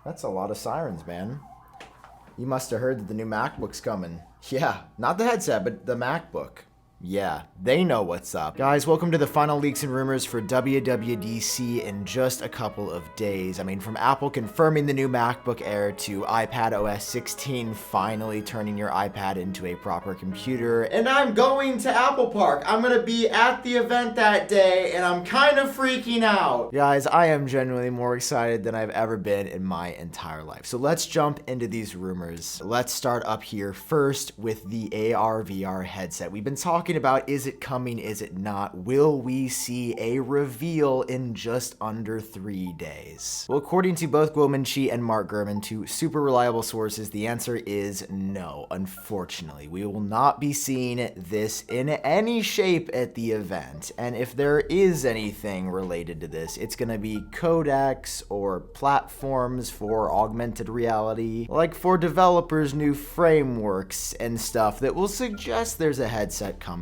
That's a lot of sirens, man. You must have heard that the new MacBook's coming. Yeah, not the headset, but the MacBook. Yeah, they know what's up. Guys, welcome to the final leaks and rumors for WWDC in just a couple of days. I mean, from Apple confirming the new MacBook Air to iPadOS 16 finally turning your iPad into a proper computer. And I'm going to Apple Park. I'm gonna be at the event that day, and I'm kind of freaking out. Guys, I am genuinely more excited than I've ever been in my entire life. So let's jump into these rumors. Let's start up here first with the AR/VR headset. We've been talking about, is it coming, is it not? Will we see a reveal in just under 3 days? Well, according to both Guomenchi and Mark Gurman, two super reliable sources, the answer is no. Unfortunately, we will not be seeing this in any shape at the event. And if there is anything related to this, it's gonna be codecs or platforms for augmented reality, like for developers' new frameworks and stuff that will suggest there's a headset coming.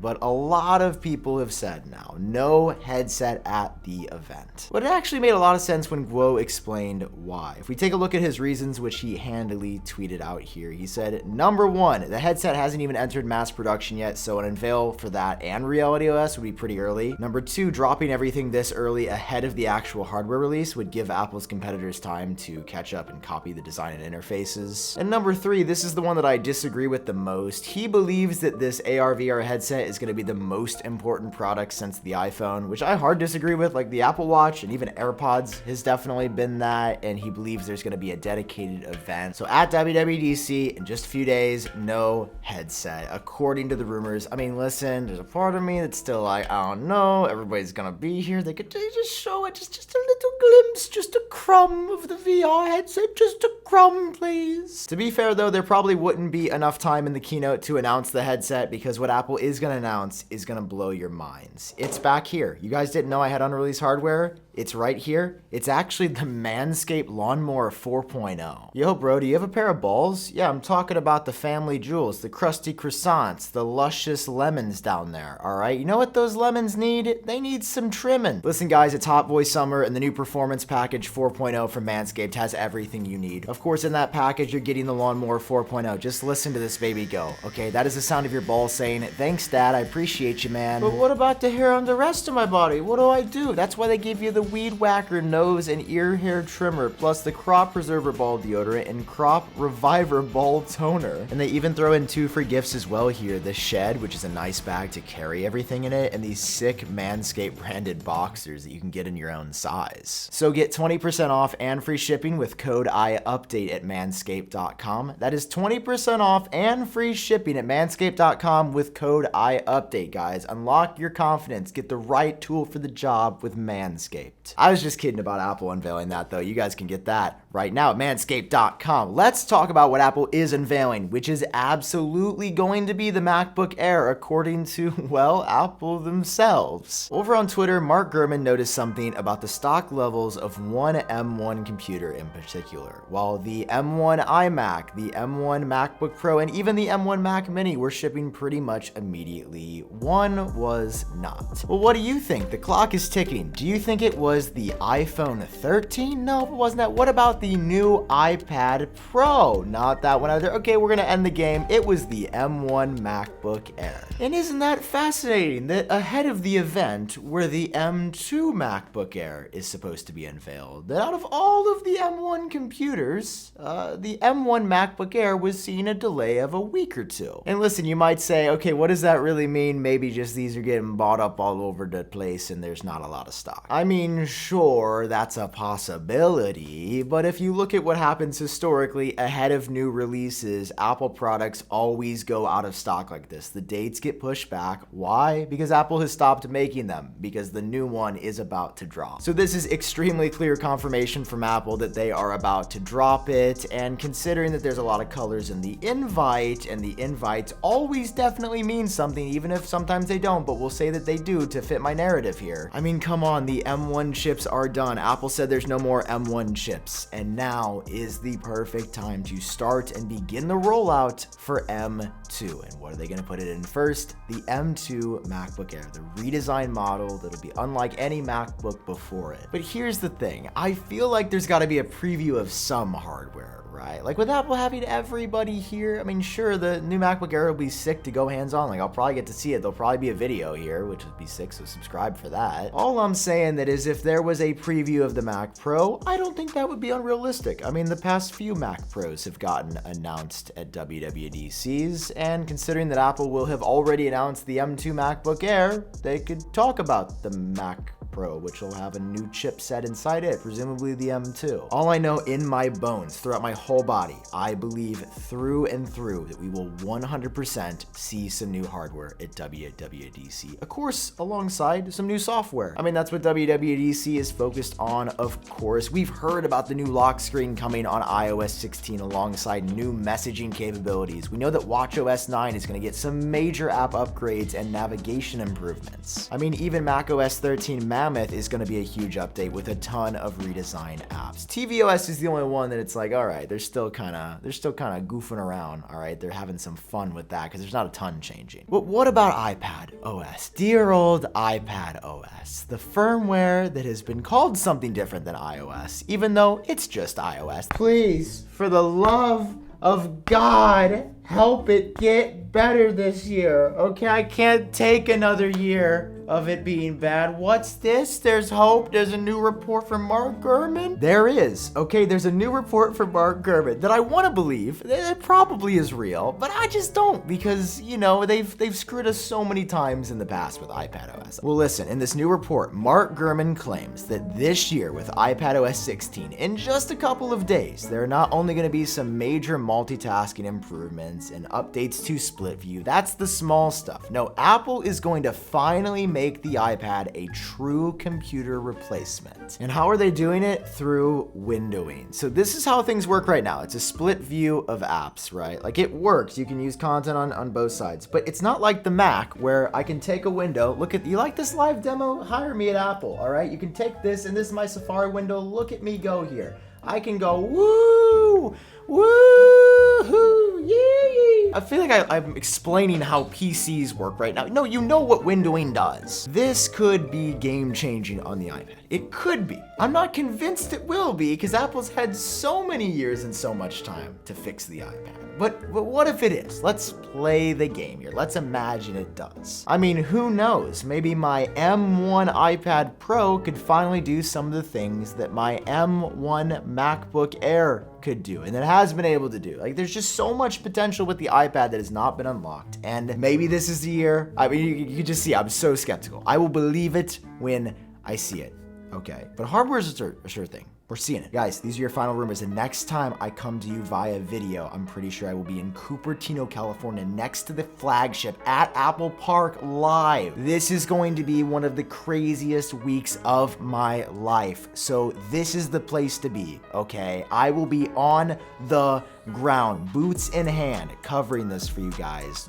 But a lot of people have said now, no headset at the event. But it actually made a lot of sense when Guo explained why. If we take a look at his reasons, which he handily tweeted out here, he said, number one, the headset hasn't even entered mass production yet, so an unveil for that and RealityOS would be pretty early. Number two, dropping everything this early ahead of the actual hardware release would give Apple's competitors time to catch up and copy the design and interfaces. And number three, this is the one that I disagree with the most. He believes that this AR/VR headset is going to be the most important product since the iPhone, which I hard disagree with. Like the Apple Watch and even AirPods has definitely been that, and he believes there's going to be a dedicated event. So at WWDC in just a few days, no headset, according to the rumors. I mean, listen, there's a part of me that's still like, I don't know, everybody's going to be here. They could just show it, just a little glimpse, just a crumb of the VR headset, just a crumb, please. To be fair though, there probably wouldn't be enough time in the keynote to announce the headset, because what Apple is going to announce is going to blow your minds. It's back here. You guys didn't know I had unreleased hardware? It's right here. It's actually the Manscaped Lawnmower 4.0. Yo, bro, do you have a pair of balls? Yeah, I'm talking about the family jewels, the crusty croissants, the luscious lemons down there, all right? You know what those lemons need? They need some trimming. Listen, guys, it's Hot Boy Summer, and the new Performance Package 4.0 from Manscaped has everything you need. Of course, in that package, you're getting the Lawnmower 4.0. Just listen to this baby go, okay? That is the sound of your balls saying, thanks, Dad, I appreciate you, man. But what about the hair on the rest of my body? What do I do? That's why they give you the Weed Whacker nose and ear hair trimmer, plus the Crop Preserver ball deodorant and Crop Reviver ball toner. And they even throw in 2 free gifts as well here. The Shed, which is a nice bag to carry everything in it, and these sick Manscaped branded boxers that you can get in your own size. So get 20% off and free shipping with code IUPDATE at manscaped.com. That is 20% off and free shipping at manscaped.com with code IUPDATE, guys. Unlock your confidence. Get the right tool for the job with Manscaped. I was just kidding about Apple unveiling that, though. You guys can get that right now at manscaped.com. Let's talk about what Apple is unveiling, which is absolutely going to be the MacBook Air, according to, well, Apple themselves. Over on Twitter, Mark Gurman noticed something about the stock levels of one M1 computer in particular. While the M1 iMac, the M1 MacBook Pro, and even the M1 Mac Mini were shipping pretty much immediately, one was not. Well, what do you think? The clock is ticking. Do you think it was the iPhone 13? No, it wasn't that. What about the new iPad Pro? Not that one either. Okay, we're gonna end the game. It was the M1 MacBook Air. And isn't that fascinating that ahead of the event where the M2 MacBook Air is supposed to be unveiled, that out of all of the M1 computers, the M1 MacBook Air was seeing a delay of a week or two. And listen, you might say, okay, what does that really mean? Maybe just these are getting bought up all over the place and there's not a lot of stock. I mean, sure, that's a possibility, but if you look at what happens historically ahead of new releases, Apple products always go out of stock like this. The dates get pushed back. Why? Because Apple has stopped making them, because the new one is about to drop. So this is extremely clear confirmation from Apple that they are about to drop it, and considering that there's a lot of colors in the invite, and the invites always definitely mean something, even if sometimes they don't, but we'll say that they do to fit my narrative here. I mean, come on, the M1 M1 chips are done. Apple said there's no more M1 chips, and now is the perfect time to start and begin the rollout for M2. And what are they going to put it in first? The M2 MacBook Air, the redesigned model that'll be unlike any MacBook before it. But here's the thing, I feel like there's got to be a preview of some hardware, right? Like with Apple having everybody here, I mean, sure, the new MacBook Air will be sick to go hands-on. Like I'll probably get to see it. There'll probably be a video here, which would be sick, so subscribe for that. All I'm saying that is if there was a preview of the Mac Pro, I don't think that would be unrealistic. I mean, the past few Mac Pros have gotten announced at WWDCs, and considering that Apple will have already announced the M2 MacBook Air, they could talk about the Mac Pro, which will have a new chipset inside it, presumably the M2. All I know in my bones, throughout my whole body, I believe through and through that we will 100% see some new hardware at WWDC. Of course, alongside some new software. I mean, that's what WWDC is focused on, of course. We've heard about the new lock screen coming on iOS 16 alongside new messaging capabilities. We know that watchOS 9 is going to get some major app upgrades and navigation improvements. I mean, even macOS 13 Mammoth is going to be a huge update with a ton of redesigned apps. tvOS is the only one that it's like, all right, they're still kind of goofing around. All right, they're having some fun with that because there's not a ton changing. But what about iPadOS? Dear old iPadOS, the firmware that has been called something different than iOS, even though it's just iOS. Please, for the love of God, help it get better this year, okay? I can't take another year of it being bad. What's this? There's hope. There's a new report from Mark Gurman. There is. Okay, there's a new report from Mark Gurman that I want to believe it probably is real, but I just don't because, you know, they've screwed us so many times in the past with iPadOS. Well, listen, in this new report, Mark Gurman claims that this year with iPadOS 16, in just a couple of days, there are not only going to be some major multitasking improvements and updates to split view. That's the small stuff. No, Apple is going to finally make the iPad a true computer replacement. And how are they doing it? Through windowing. So this is how things work right now. It's a split view of apps, right? Like it works. You can use content on both sides, but it's not like the Mac where I can take a window, look at, you like this live demo? Hire me at Apple, all right? You can take this and this is my Safari window. Look at me go here. I can go, woo, woo-hoo, yee. I feel like I'm explaining how PCs work right now. No, you know what windowing does. This could be game-changing on the iPad. It could be. I'm not convinced it will be because Apple's had so many years and so much time to fix the iPad. But what if it is? Let's play the game here. Let's imagine it does. I mean, who knows? Maybe my M1 iPad Pro could finally do some of the things that my M1 MacBook Air could do and it has been able to do. Like there's just so much potential with the iPad that has not been unlocked. And maybe this is the year. I mean, you can just see I'm so skeptical. I will believe it when I see it. Okay, but hardware is a sure thing. We're seeing it. Guys, these are your final rumors. And next time I come to you via video, I'm pretty sure I will be in Cupertino, California, next to the flagship at Apple Park live. This is going to be one of the craziest weeks of my life. So this is the place to be, okay? I will be on the ground, boots in hand, covering this for you guys.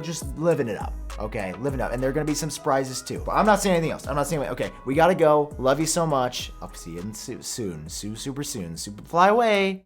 Just living it up, okay? Living it up. And there are going to be some surprises too. But I'm not saying anything else. I'm not saying, okay, we got to go. Love you so much. I'll see you soon. Super soon. Super fly away.